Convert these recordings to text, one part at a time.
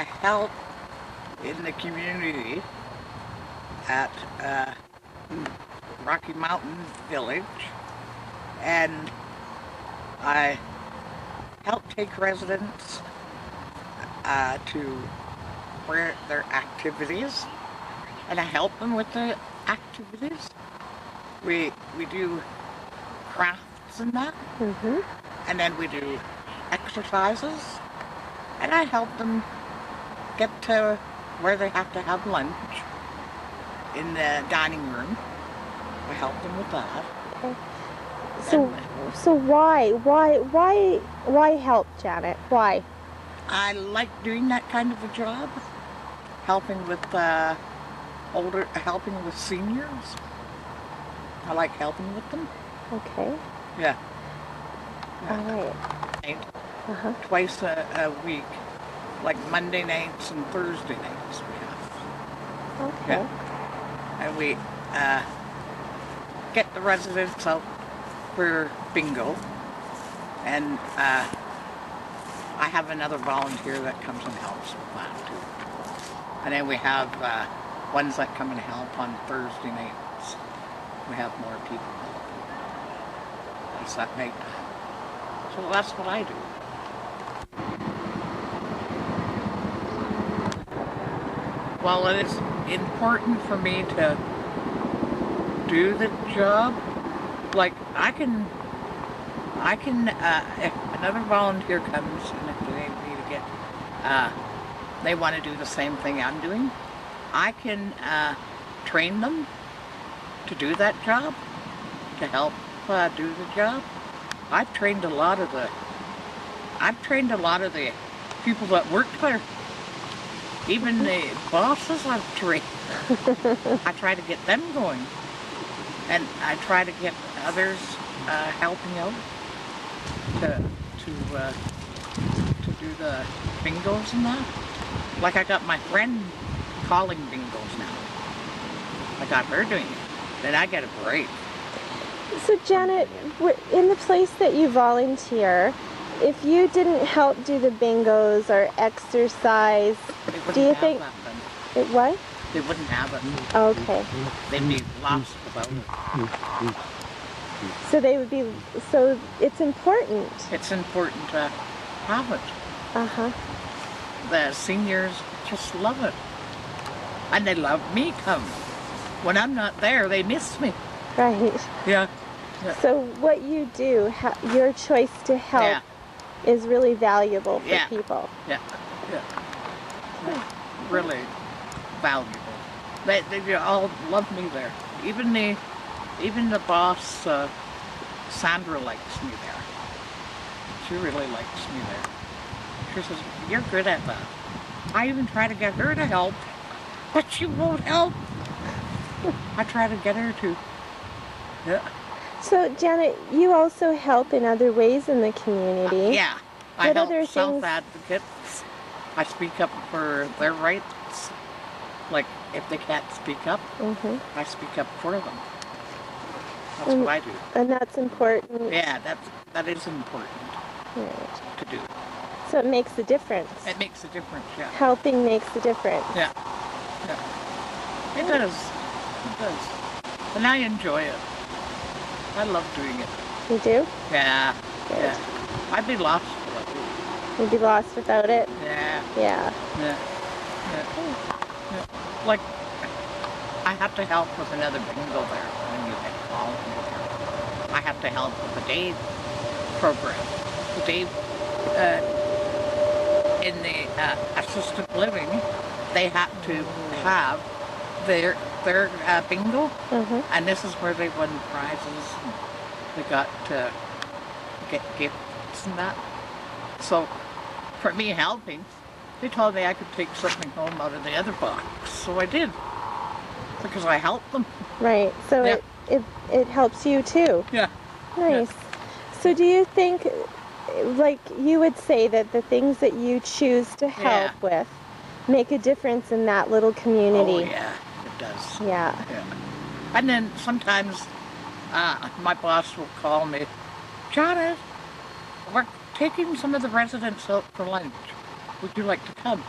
help in the community at Rocky Mountain Village, and I help take residents to where their activities, and I help them with the activities. We do crafts and that, and then we do exercises, and I help them get to where they have to have lunch in the dining room. I help them with that. Okay. So why help, Janet? Why? I like doing that kind of a job, helping with helping with seniors. I like helping with them. Okay. Yeah. All right. Twice a week, like Monday nights and Thursday nights we have. Okay. Yeah. And we get the residents out for bingo, and I have another volunteer that comes and helps with that too. And then we have ones that come and help on Thursday nights. We have more people helping. It's that night. So that's what I do. Well, it is important for me to do the job. Like I can if another volunteer comes and if they need to get they want to do the same thing I'm doing, I can train them to do that job, to help do the job. I've trained a lot of the people that work there. Even the bosses I've trained. I try to get them going, and I try to get others helping out to do the bingos and that. Like I got my friend calling bingos now. I got her doing it. Then I get a break. So Janet, in the place that you volunteer, if you didn't help do the bingos or exercise, do you think what? They wouldn't have it. Okay. They'd be lost without it. So they would be. So it's important. It's important to have it. The seniors just love it, and they love me come. When I'm not there, they miss me. Right. Yeah. So what you do, your choice to help, is really valuable for people. Yeah. Really valuable. They all love me there. Even the boss, Sandra, likes me there. She really likes me there. She says, "You're good at that." I even try to get her to help, but she won't help. I try to get her to. Yeah. So Janet, you also help in other ways in the community. Yeah. I help self-advocates. I speak up for their rights. Like, if they can't speak up, I speak up for them. That's what I do. And that's important. Yeah, that is important to do. So it makes a difference. It makes a difference, yeah. Helping makes a difference. Yeah. It does. It does. And I enjoy it. I love doing it. You do? Yeah. Good. Yeah. I'd be lost without it. You'd be lost without it? Yeah. Yeah. Like, I have to help with another bingo there when you get called. I have to help with the day program. The day in the assisted living, they have to have their bingo, and this is where they won prizes. And they got to get gifts and that. So, for me helping, they told me I could take something home out of the other box, so I did, because I helped them. Right. So it helps you too. Yeah. Nice. Yeah. So do you think, like you would say, that the things that you choose to help with make a difference in that little community? Oh yeah, it does. Yeah. And then sometimes my boss will call me, "Janet, we're taking some of the residents out for lunch. Would you like to come?"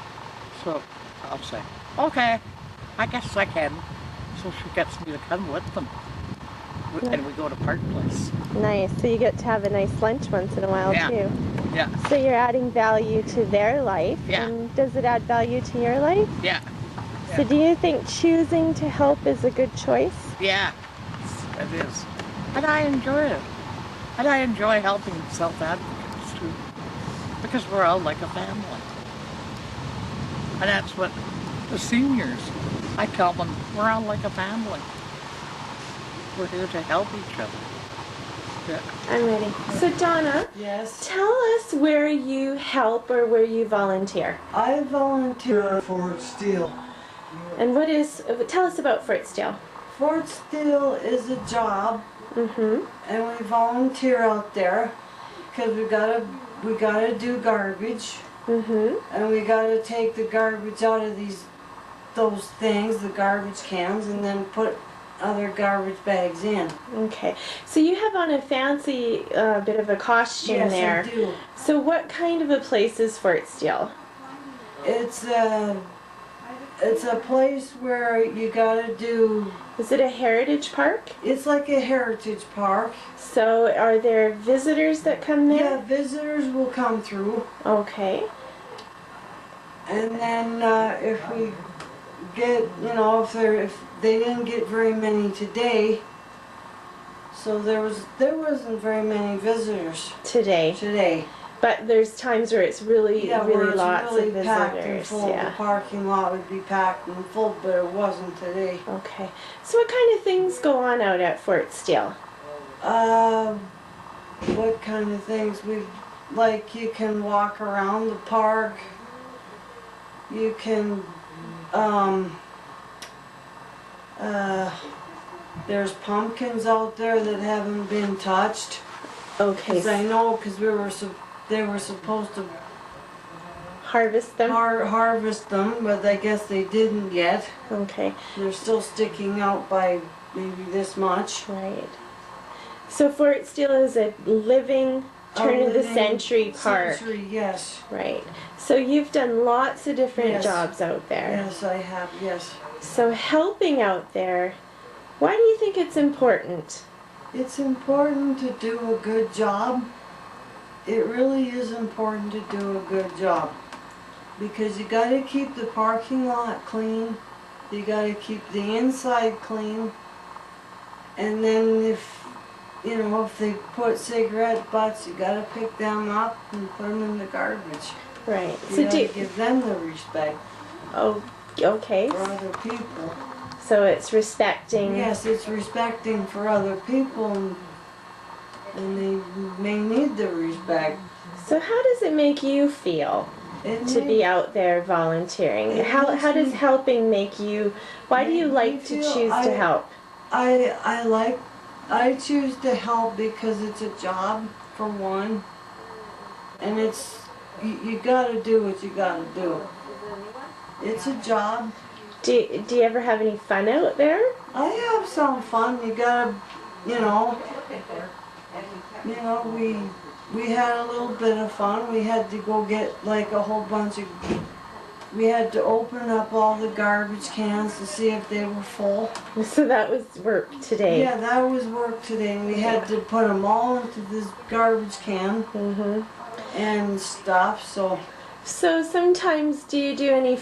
So I'll say, okay, I guess I can. So she gets me to come with them. And we go to Park Place. Nice. So you get to have a nice lunch once in a while Yeah. too. Yeah. So you're adding value to their life. Yeah. And does it add value to your life? Yeah. So do you think choosing to help is a good choice? Yeah, it is. And I enjoy it. And I enjoy helping self-advocates too. Because we're all like a family. And that's what the seniors, I tell them, we're all like a family. We're here to help each other. Yeah. I'm ready. So Donna, Yes. tell us where you help or where you volunteer. I volunteer at Fort Steele. And tell us about Fort Steele. Fort Steele is a job, Mm-hmm. and we volunteer out there because we gotta do garbage, Mm-hmm. and we gotta take the garbage out of those things, the garbage cans, and then put other garbage bags in. Okay. So you have on a fancy bit of a costume Yes, there. I do. So what kind of a place is Fort Steele? It's a place where you gotta do. Is it a heritage park? It's like a heritage park. So are there visitors that come Yeah, there? visitors will come through. Okay. And then if we get, if they didn't get very many today, so there wasn't very many visitors Today. today. But there's times where it's really, Yeah, where really it's lots really of packed and visitors. full. The Yeah. parking lot would be packed and full, but it wasn't today. Okay. So what kind of things go on out at Fort Steele? What kind of things you can walk around the park. You can there's pumpkins out there that haven't been touched. Okay. Because I know, because they were supposed to Harvest them? harvest them, but I guess they didn't yet. Okay. They're still sticking out by maybe this much. Right. So Fort Steele is a living turn of the living century park. Century, yes. Right. So you've done lots of different Yes. jobs out there. Yes, I have, yes. So helping out there, why do you think it's important? It's important to do a good job. It really is important to do a good job. Because you gotta keep the parking lot clean. You gotta keep the inside clean. And then if they put cigarette butts, you gotta pick them up and put them in the garbage. Right. You So gotta give them the respect oh, okay. for other people. So it's respecting. Yes, it's respecting for other people, and they may need the respect. So how does it make you feel to be out there volunteering? It How makes does me- helping make you? Why do you Make like me to feel choose to help? I choose to help because it's a job for one, and you gotta do what you gotta do. It's a job. Do you ever have any fun out there? I have some fun. You gotta, we had a little bit of fun. We had to go get like a whole bunch of. We had to open up all the garbage cans to see if they were full. So that was work today. Yeah, that was work today. We had to put them all into this garbage can Mhm. and stuff. So So sometimes do you do any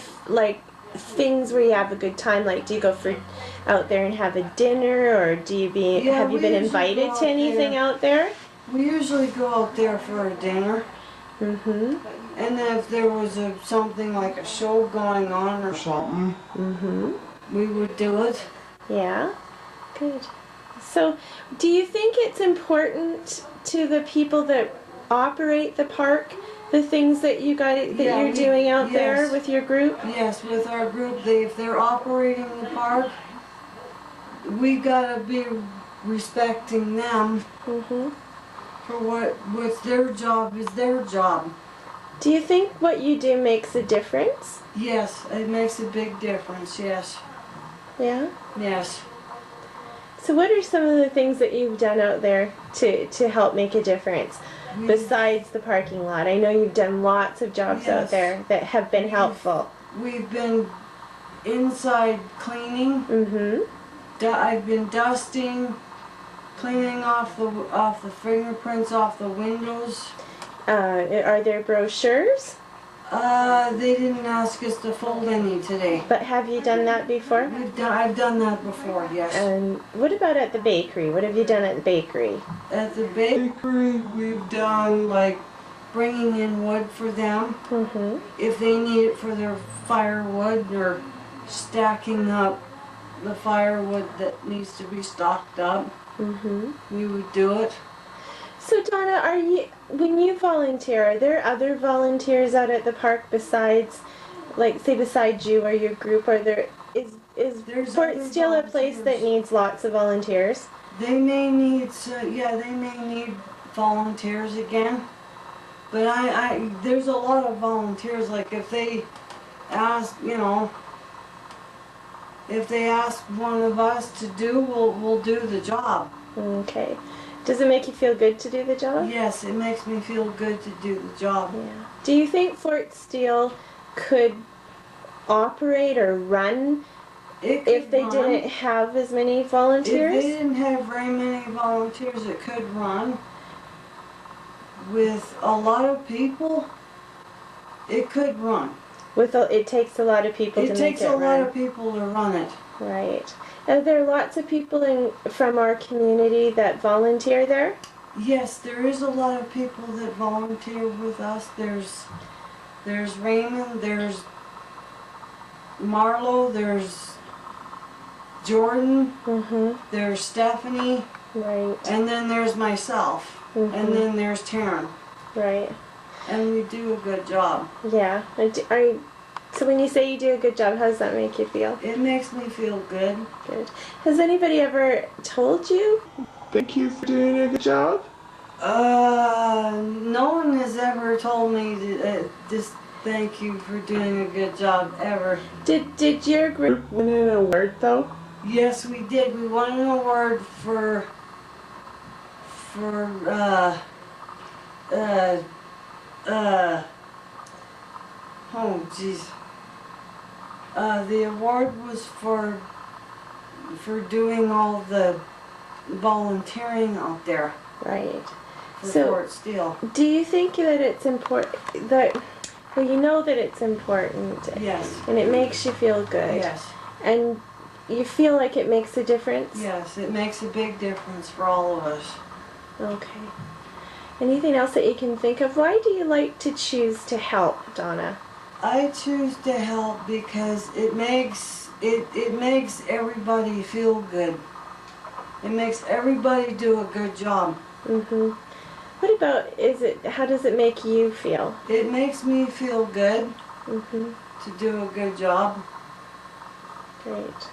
things where you have a good time? Like do you go for out there and have a dinner, or have you we been usually go invited out to anything there. out there? we usually go out there for a dinner. Mhm. And then if there was something like a show going on or something, Mhm. we would do it. Yeah. Good. So, do you think it's important to the people that operate the park, the things that you're doing out there yes. with your group? Yes, with our group, if they're operating the park, we gotta be respecting them Mhm. for what's their job is their job. Do you think what you do makes a difference? Yes, it makes a big difference. Yes, Yeah. yes. So, what are some of the things that you've done out there to help make a difference? Besides the parking lot, I know you've done lots of jobs out Yes. there that have been helpful. we've been inside cleaning. I've been dusting, cleaning off the fingerprints off the windows. Are there brochures? They didn't ask us to fold any today. But have you done that before? I've done that before, yes. And what about at the bakery? What have you done at the bakery? At the bakery, we've done like bringing in wood for them. If they need it for their firewood, or stacking up the firewood that needs to be stocked up, we would do it. So Donna, when you volunteer, are there other volunteers out at the park besides, like, say, besides you or your group? Is Fort Steele a place that needs lots of volunteers? They may need, they may need volunteers again. But there's a lot of volunteers. Like if they ask, if they ask one of us to do, we'll do the job. Okay. Does it make you feel good to do the job? Yes, it makes me feel good to do the job. Yeah. Do you think Fort Steele could operate or run if they didn't have as many volunteers? If they didn't have very many volunteers, it could run. With a lot of people, it could run. It takes a lot of people to make it run. It takes a lot of people to run it. Right. Are there lots of people from our community that volunteer there? Yes, there is a lot of people that volunteer with us. There's Raymond, there's Marlo, there's Jordan, there's Stephanie, right, and then there's myself, and then there's Taryn. Right. And we do a good job. Yeah. So when you say you do a good job, how does that make you feel? It makes me feel good. Good. Has anybody ever told you? Thank you for doing a good job? No one has ever told me to, just thank you for doing a good job, ever. Did your group Win an award though? Yes, we did. We won an award for oh jeez. The award was for doing all the volunteering out there. Right. For Fort Steele. Do you think that it's important well, you know that it's important. Yes. And it makes you feel good. Yes. And you feel like it makes a difference? Yes, it makes a big difference for all of us. Okay. Anything else that you can think of? Why do you like to choose to help, Donna? I choose to help because it makes everybody feel good. It makes everybody do a good job. What about, how does it make you feel? It makes me feel good to do a good job. Great.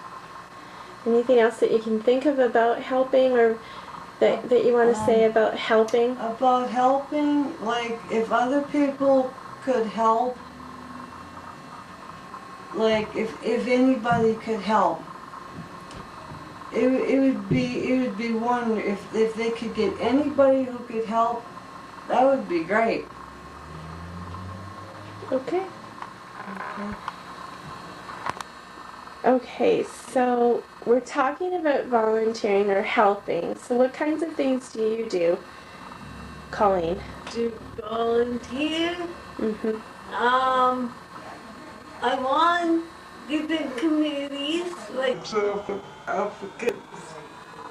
Anything else that you can think of about helping, or that you want to say about helping? About helping, like if other people could help, like if anybody could help, it would be wonderful if they could get anybody who could help. That would be great. Okay. Okay, so we're talking about volunteering or helping. So what kinds of things do you do, Colleen? To volunteer. I'm on different committees like advocates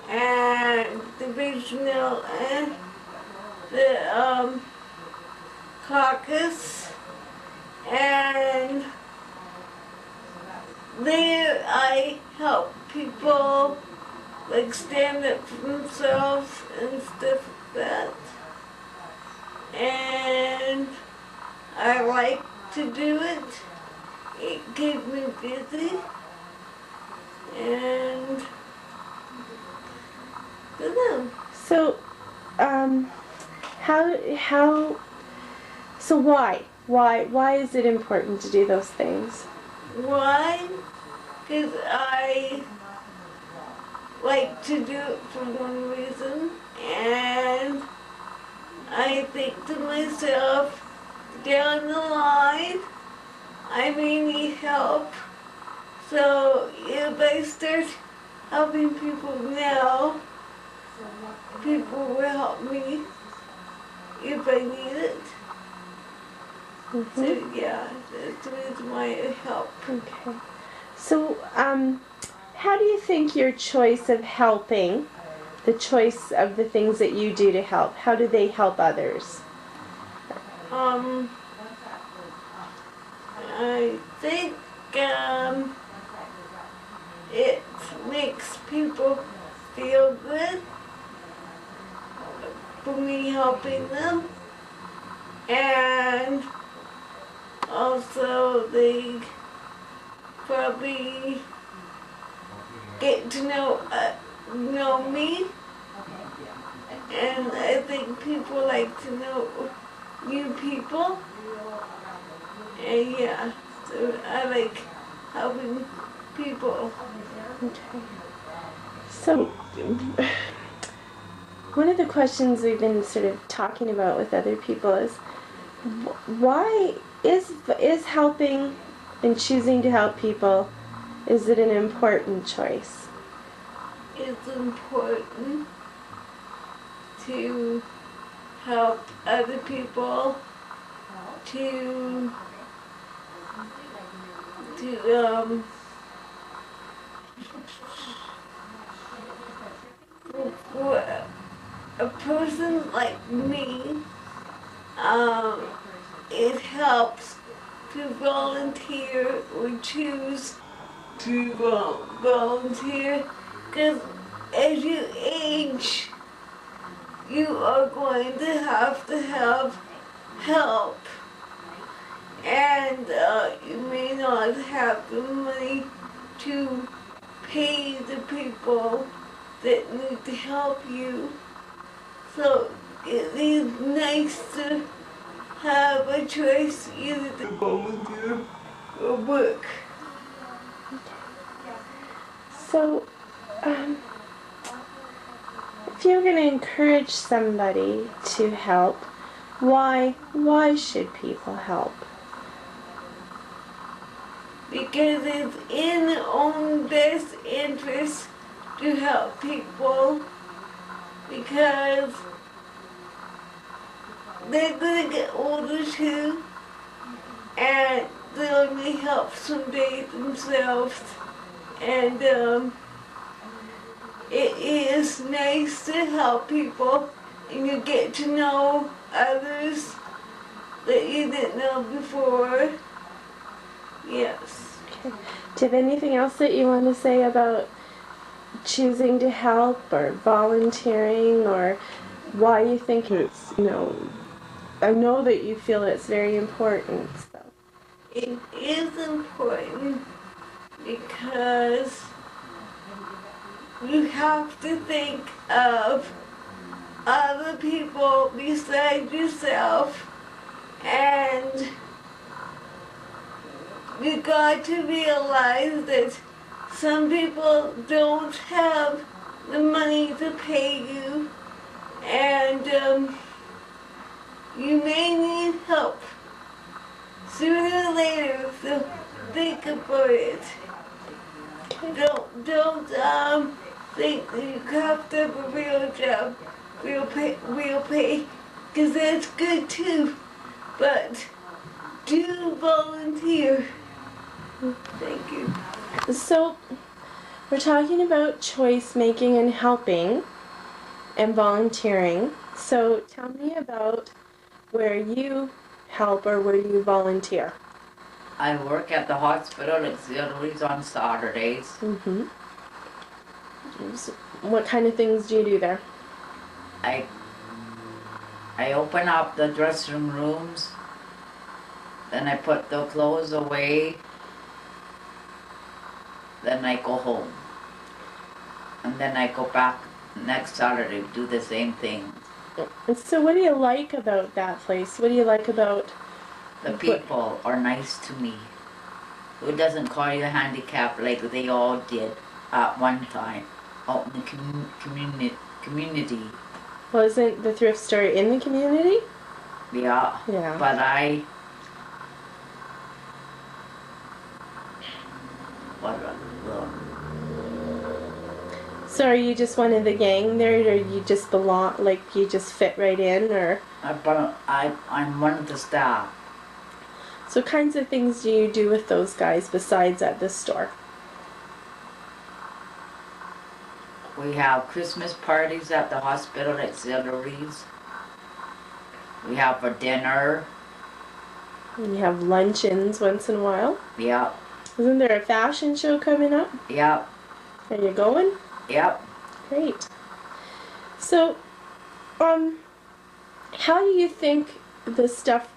and divisional and the caucus, and there I help people like stand up for themselves and stuff like that. And I like to do it. It keeps me busy. And I don't know. So, so why is it important to do those things? Why? Because I like to do it for one reason, and I think to myself, down the line, I may need help. So if I start helping people now, people will help me if I need it. So yeah, that's the reason why I help. Okay. So, how do you think your choice of helping, the choice of the things that you do to help, how do they help others? I think it makes people feel good for me helping them, and also they probably get to know me, and I think people like to know new people, and yeah, so I like helping people. Okay. So, one of the questions we've been sort of talking about with other people is why is helping and choosing to help people, is it an important choice? It's important to help other people to for a person like me, it helps to volunteer or choose to volunteer, because as you age, you are going to have help, and you may not have the money to pay the people that need to help you. So it is nice to have a choice either to volunteer or work. So, if you're going to encourage somebody to help, why should people help? Because it's in their own best interest to help people, because they're gonna get older too, and they'll need help someday themselves, and it is nice to help people, and you get to know others that you didn't know before. Yes. Okay. Do you have anything else that you want to say about choosing to help or volunteering, or why you think it's, I know that you feel it's very important. So. It is important because you have to think of other people besides yourself, and you got to realize that some people don't have the money to pay you, and you may need help sooner or later, so think about it. Don't think that you have to have a real job, real pay, because that's good too, but do volunteer. Thank you. So, we're talking about choice making and helping and volunteering. So, tell me about where you help or where you volunteer. I work at the hospital auxiliaries on Saturdays. Mm-hmm. What kind of things do you do there? I open up the dressing rooms, then I put the clothes away, then I go home. And then I go back next Saturday to do the same thing. And so what do you like about that place? What do you like about... The people are nice to me. Who doesn't call you handicapped like they all did at one time out in the community. Wasn't the thrift store in the community? Yeah. Yeah. But I So are you just one of the gang there, or you just belong, like you just fit right in, or? I'm one of the staff. So kinds of things do you do with those guys besides at the store? We have Christmas parties at the hospital auxiliaries. We have a dinner. And you have luncheons once in a while. Yep, Isn't there a fashion show coming up? yep, Are you going? yep. Great. So, how do you think the stuff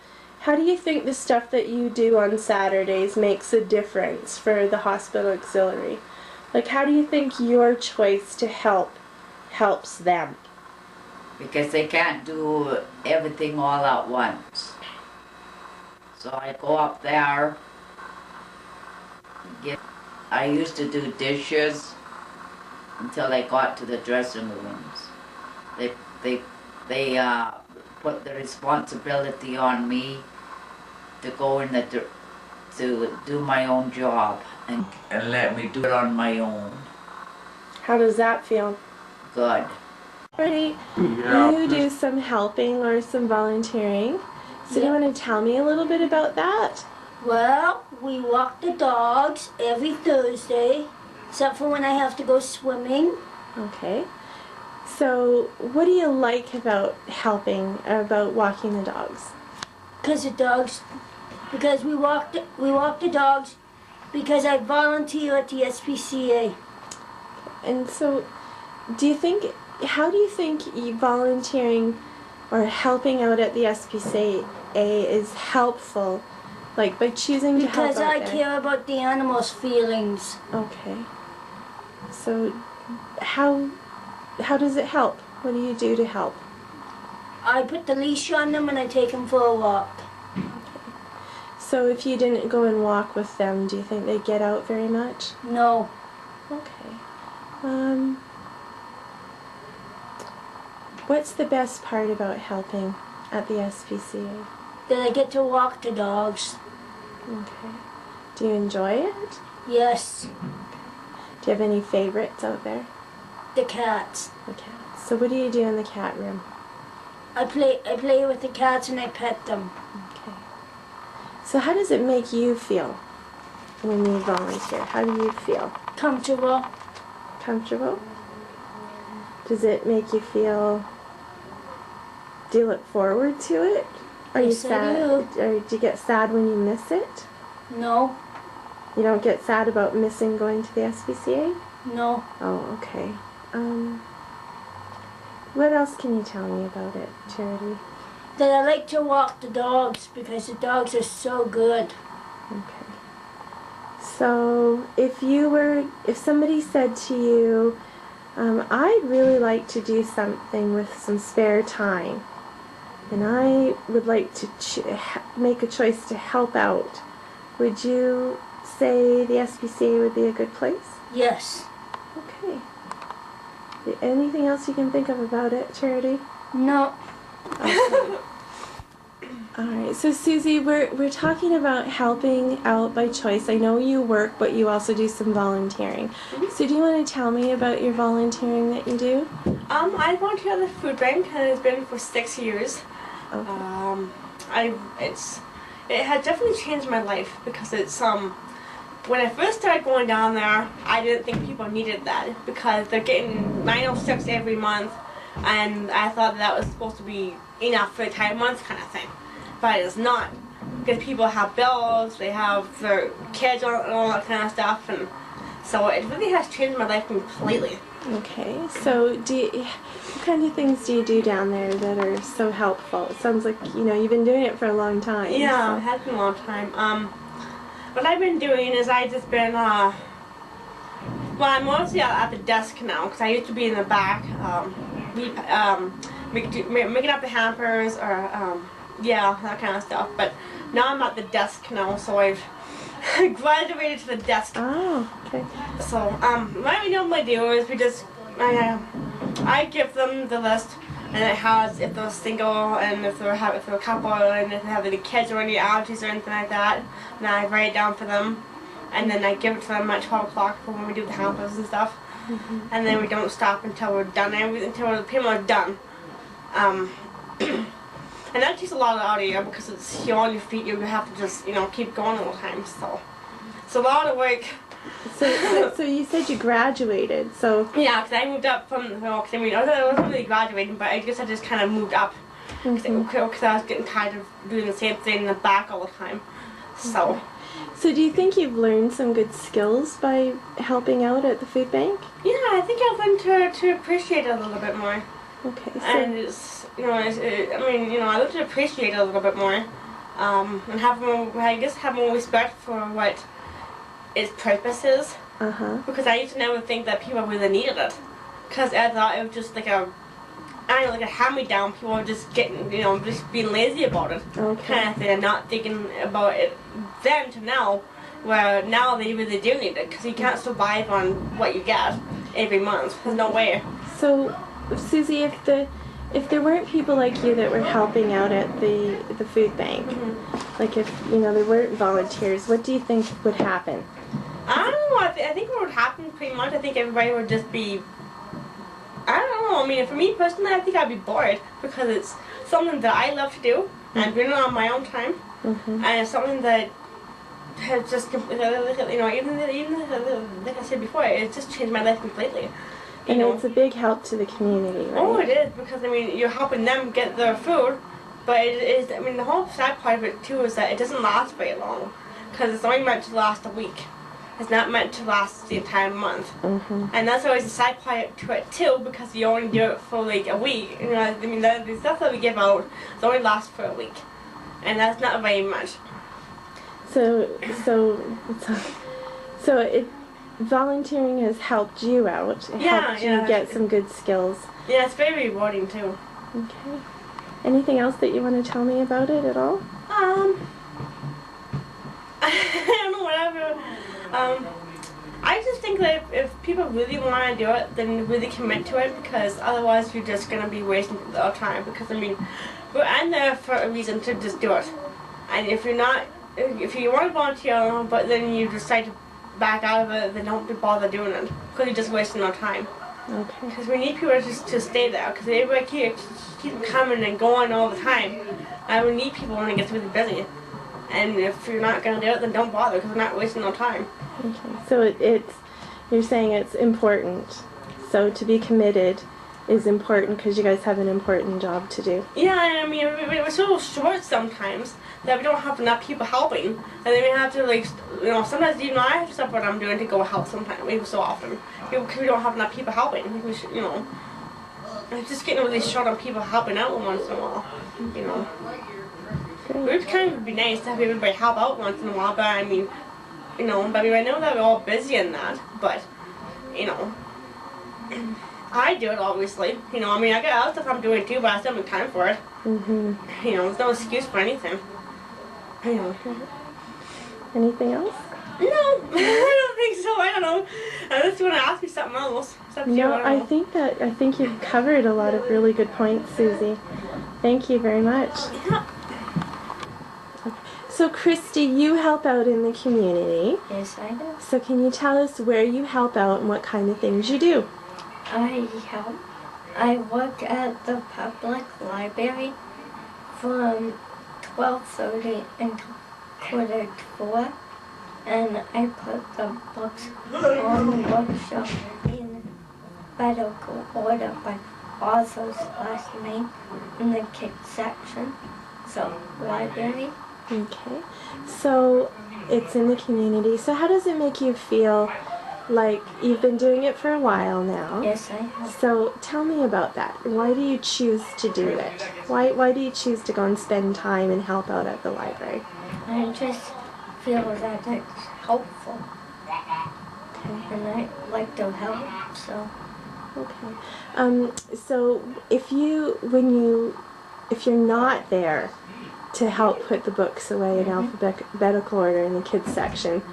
that you do on Saturdays makes a difference for the hospital auxiliary? Like, how do you think your choice to help helps them? Because they can't do everything all at once. So I go up there. I used to do dishes until I got to the dressing rooms. They put the responsibility on me to go in to do my own job and let me do it on my own. How does that feel? Good. Already, Yeah. you do some helping or some volunteering. So do you want to tell me a little bit about that? Well, we walk the dogs every Thursday, except for when I have to go swimming. Okay. So what do you like about helping, about walking the dogs? Because we walk the dogs because I volunteer at the SPCA. And so, how do you think volunteering or helping out at the SPCA is helpful? Like by choosing to help Because out I there? care about the animals' feelings. Okay. So, how does it help? What do you do to help? I put the leash on them and I take them for a walk. So if you didn't go and walk with them, do you think they get out very much? No. Okay. What's the best part about helping at the SPCA? That I get to walk the dogs. Okay. Do you enjoy it? Yes. Do you have any favorites out there? The cats. The cats. So what do you do in the cat room? I play with the cats and I pet them. Okay. So how does it make you feel when you volunteer? How do you feel? Comfortable. Comfortable? Does it make you feel... Do you look forward to it? Are you Yes, I sad? do. Or do you get sad when you miss it? No. You don't get sad about missing going to the SPCA? No. Oh, okay. What else can you tell me about it, Charity? That I like to walk the dogs because the dogs are so good. Okay. So, if somebody said to you, I'd really like to do something with some spare time, and I would like to make a choice to help out, would you say the SPCA would be a good place? Yes. Okay. Anything else you can think of about it, Charity? No. Okay. All right. So Susie, we're talking about helping out by choice. I know you work, but you also do some volunteering. So do you want to tell me about your volunteering that you do? I volunteer at the food bank and it's been for 6 years. Okay. It has definitely changed my life because it's when I first started going down there, I didn't think people needed that because they're getting 906 every month, and I thought that was supposed to be enough for the entire month kind of thing. But it's not, because people have bills, they have their kids and all that kind of stuff, and so it really has changed my life completely. Okay. So what kind of things do you do down there that are so helpful? It sounds like you've been doing it for a long time. Yeah, so. it has been a long time. What I've been doing is I've just been, well, I'm mostly at the desk now because I used to be in the back, making up the hampers or, yeah, that kind of stuff. But now I'm at the desk now, so I've graduated to the desk. Oh, okay. So, what we normally do is I give them the list, and it has if they're single and if they're a couple and if they have any kids or any allergies or anything like that. And I write it down for them, and then I give it to them at 12 o'clock for when we do the hampers and stuff. and then we don't stop until we're done. Until we're pretty much done. And that takes a lot out of you because you're on your feet. You have to just keep going all the time. So it's a lot of work. So you said you graduated. So yeah, because I moved up from I wasn't really graduating, but I guess I just kind of moved up because I was getting tired of doing the same thing in the back all the time. So. So do you think you've learned some good skills by helping out at the food bank? Yeah, I think I've learned to appreciate it a little bit more. Okay. So And it's, I learned to appreciate it a little bit more, and have more respect for what its purpose is. Because I used to never think that people really needed it, because I thought it was just like a hand-me-down. People were just getting, just being lazy about it, kind of thing, and not thinking about it then to now, where now they really do need it, because you can't survive on what you get every month. There's no way. So, Susie, if there weren't people like you that were helping out at the food bank, like if there weren't volunteers, what do you think would happen? I don't know. I think what would happen pretty much, I think everybody would just be, I don't know. I mean, for me personally, I think I'd be bored because it's something that I love to do, and I'm doing it on my own time, and it's something that has just, even like I said before, it's just changed my life completely. And it's a big help to the community, right? Oh, it is, because you're helping them get their food, but it is. The whole sad part of it too is that it doesn't last very long, because it's only meant to last a week. It's not meant to last the entire month, and that's always the sad part to it too, because you only do it for like a week. The stuff that we give out it only lasts for a week, and that's not very much. Volunteering has helped you out. It helped you get some good skills. Yeah, it's very rewarding too. Okay. Anything else that you want to tell me about it at all? I don't know, whatever. I just think that if people really want to do it, then really commit to it, because otherwise you're just going to be wasting our time, because I'm there for a reason to just do it. And if you want to volunteer, but then you decide to back out of it, then don't bother doing it, because you're just wasting our time. Okay. Because we need people just to stay there, because everybody keep coming and going all the time. And we need people when it gets really busy. And if you're not going to do it, then don't bother, because we're not wasting our time. Okay. So you're saying it's important. So to be committed is important because you guys have an important job to do. Yeah, we're so short sometimes that we don't have enough people helping, and then we have to sometimes even I have to stop what I'm doing to go help sometimes, so often, because we don't have enough people helping. We should, it's just getting really short on people helping out once in a while, It would kind of be nice to have everybody help out once in a while, but I know that we're all busy in that, but I do it obviously. I got other stuff I'm doing too, but I still have time for it. There's no excuse for anything. Anything else? No, I don't think so. I don't know. Unless you want to ask me something else. No, I think you've covered a lot of really good points, Susie. Thank you very much. Yeah. So, Christy, you help out in the community. Yes, I do. So, can you tell us where you help out and what kind of things you do? I work at the public library from 12:30 until 3:45, and I put the books on the bookshelf in alphabetical order by author's last name in the kids section. So, library. Okay. So, it's in the community. So, how does it make you feel? Like, you've been doing it for a while now. Yes, I have. So, tell me about that. Why do you choose to do it? Why do you choose to go and spend time and help out at the library? I just feel that it's helpful. Okay. And I like to help, so. Okay. So, if you're not there to help put the books away in alphabetical order in the kids section,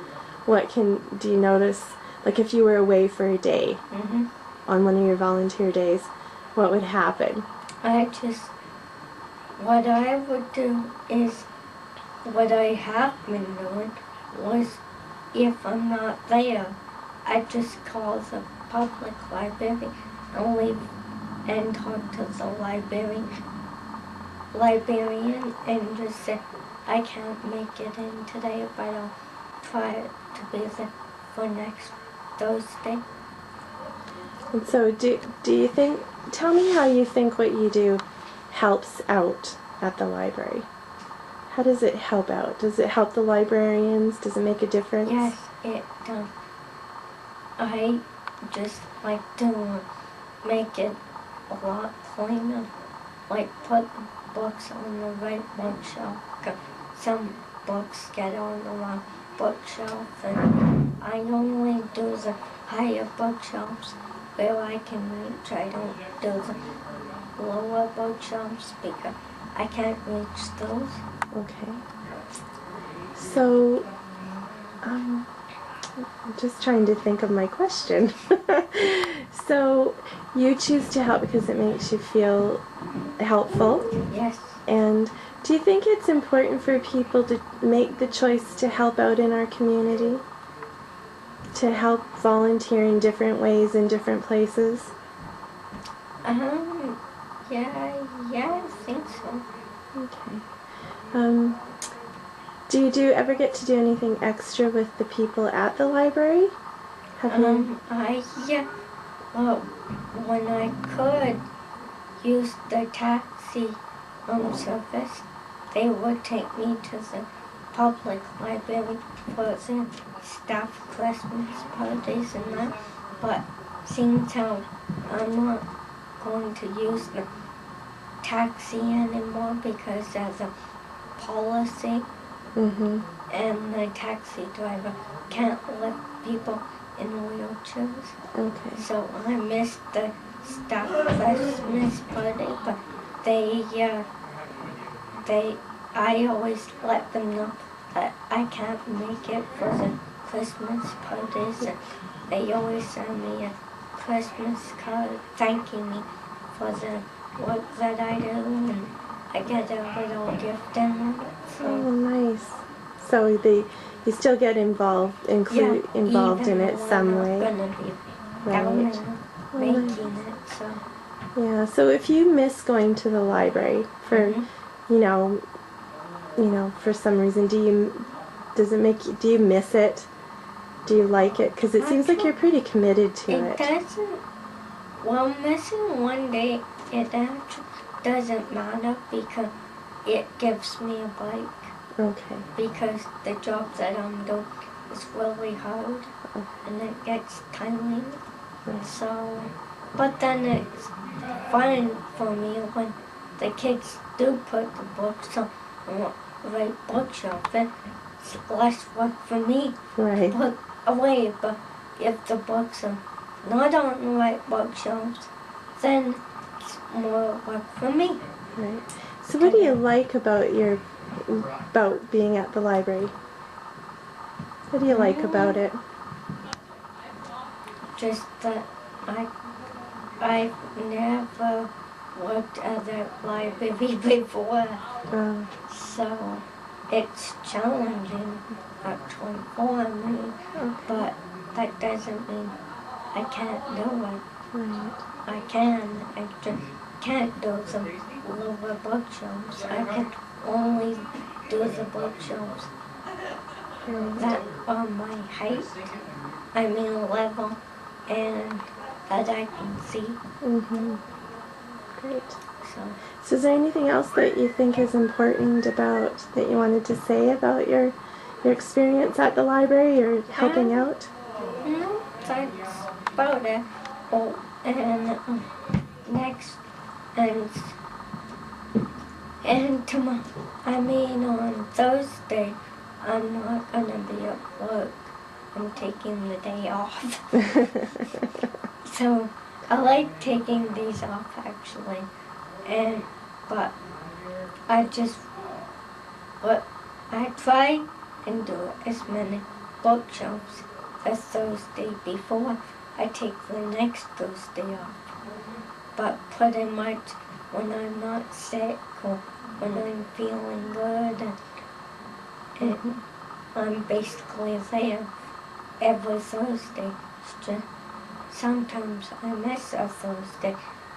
do you notice? Like if you were away for a day on one of your volunteer days, what would happen? What I would do is, what I have been doing was, if I'm not there, I just call the public library and leave and talk to the librarian and just say, I can't make it in today, but I'll try to be there for next Thursday. And so do you think, tell me how you think what you do helps out at the library. How does it help out? Does it help the librarians? Does it make a difference? Yes, it does. I just like to make it a lot cleaner, like put the books on the right bookshelf. 'Cause some books get on the wrong bookshelf, and I only do the higher bookshelves where I can reach. I don't do the lower bookshelves because I can't reach those. Okay. So, I'm just trying to think of my question. So, you choose to help because it makes you feel helpful. Yes. And do you think it's important for people to make the choice to help out in our community? To help volunteer in different ways in different places? Yeah, I think so. Okay. Do you ever get to do anything extra with the people at the library? Have you? Well, when I could use the taxi service, they would take me to the public library for the staff Christmas parties and that. But since how I'm not going to use the taxi anymore because there's a policy and the taxi driver can't lift people in wheelchairs. Okay. So I missed the staff Christmas party, but I always let them know that I can't make it for the Christmas parties, and they always send me a Christmas card thanking me for the work that I do, and I get a little gift in it. So. Oh, nice. So you still get involved in it some way. Gonna be down there making it, so. Yeah. So if you miss going to the library for, for some reason, do you miss it? Do you like it? Because it seems like you're pretty committed to it. It doesn't. Well, missing one day, it actually doesn't matter because it gives me a break. Okay. Because the job that I'm doing is really hard, and it gets tiring. So, but then it's fun for me when the kids do put the books on the right bookshelf. It's less work for me Right. to put away. But if the books are not on the right bookshelves, then it's more work for me. Right. So what do you like about being at the library? What do you like about it? Just that I've never worked at a library before, so it's challenging actually for me, but that doesn't mean I can't do it. Right. I just can't do the lower bookshelves. I can only do the bookshelves that are my height, level, and that I can see. Great. So is there anything else that you think is important that you wanted to say about your experience at the library or helping out? No, that's about it. Oh, and next, and tomorrow, on Thursday, I'm not gonna be at work. I'm taking the day off. So I like taking these off actually, but I try and do as many bookshelves as Thursday before I take the next Thursday off. But pretty much when I'm not sick or when I'm feeling good, and I'm basically there every Thursday. sometimes I miss a Thursday,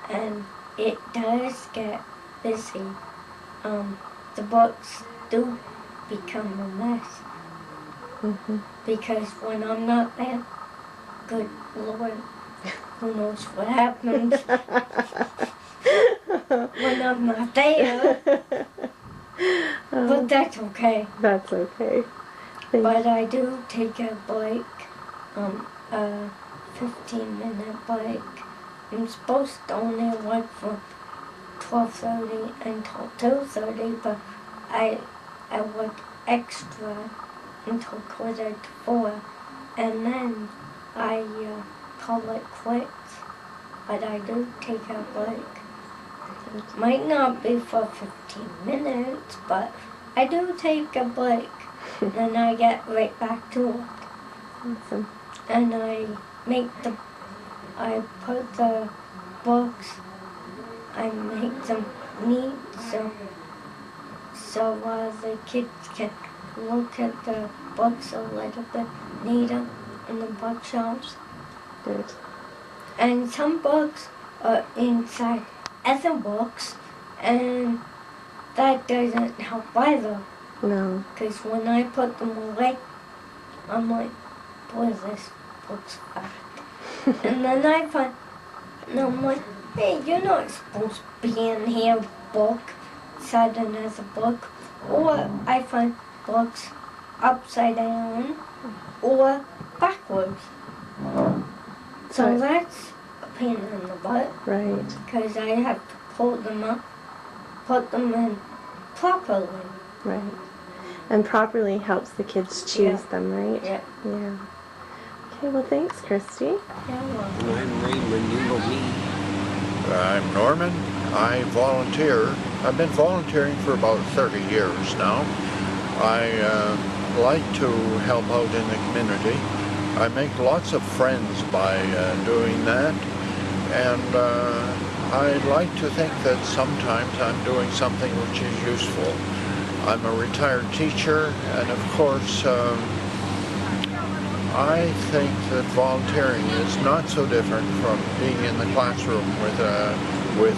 and it does get busy. The books do become a mess. Because when I'm not there, good Lord, who knows what happens when I'm not there. But that's okay. That's okay. But I do take a break, a 15-minute break. I'm supposed to only work from 12:30 until 2:30, but I work extra until 3:45, and then I call it quits. But I do take a break. Might not be for 15 minutes, but I do take a break. And I get right back to it. Awesome. And I put the books, I make them neat so the kids can look at the books a little bit neater in the bookshelves. Good. And some books are inside other books, and that doesn't help either. No. Because when I put them away, I'm like, boy, this book's fat. And then I find, and I'm like, hey, you're not supposed to be in here, book, inside another book. Or I find books upside down or backwards. So Right. that's a pain in the butt. Right. Because I have to pull them up, put them in properly. Right. And properly helps the kids choose them, right? Yeah. Yeah. Okay, well thanks, Christy. Yeah, well. I'm Raymond, you know me. I'm Norman. I volunteer. I've been volunteering for about 30 years now. I like to help out in the community. I make lots of friends by doing that, and I like to think that sometimes I'm doing something which is useful. I'm a retired teacher, and of course I think that volunteering is not so different from being in the classroom with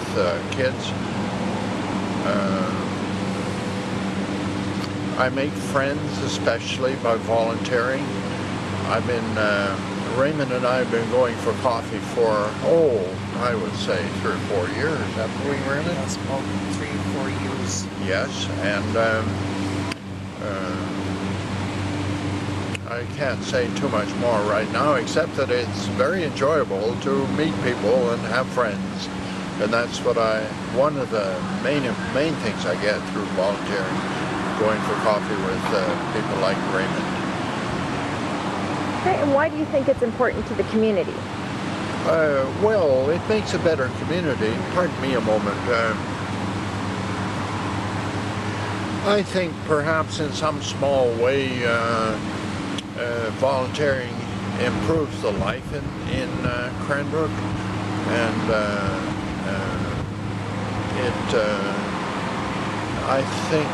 kids. I make friends especially by volunteering. I've been, Raymond and I have been going for coffee for, I would say 3 or 4 years, haven't we, Raymond? That's about 3 or 4 years. Yes, and I can't say too much more right now, except that it's very enjoyable to meet people and have friends. And that's what one of the main things I get through volunteering, going for coffee with people like Raymond. Okay, and why do you think it's important to the community? Well, it makes a better community. Pardon me a moment. I think perhaps in some small way volunteering improves the life in Cranbrook, and I think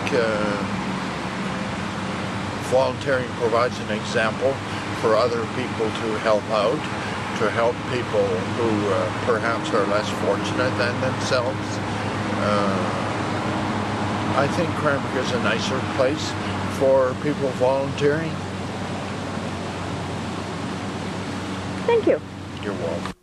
volunteering provides an example for other people to help out, to help people who perhaps are less fortunate than themselves. I think Cranbrook is a nicer place for people volunteering. Thank you. You're welcome.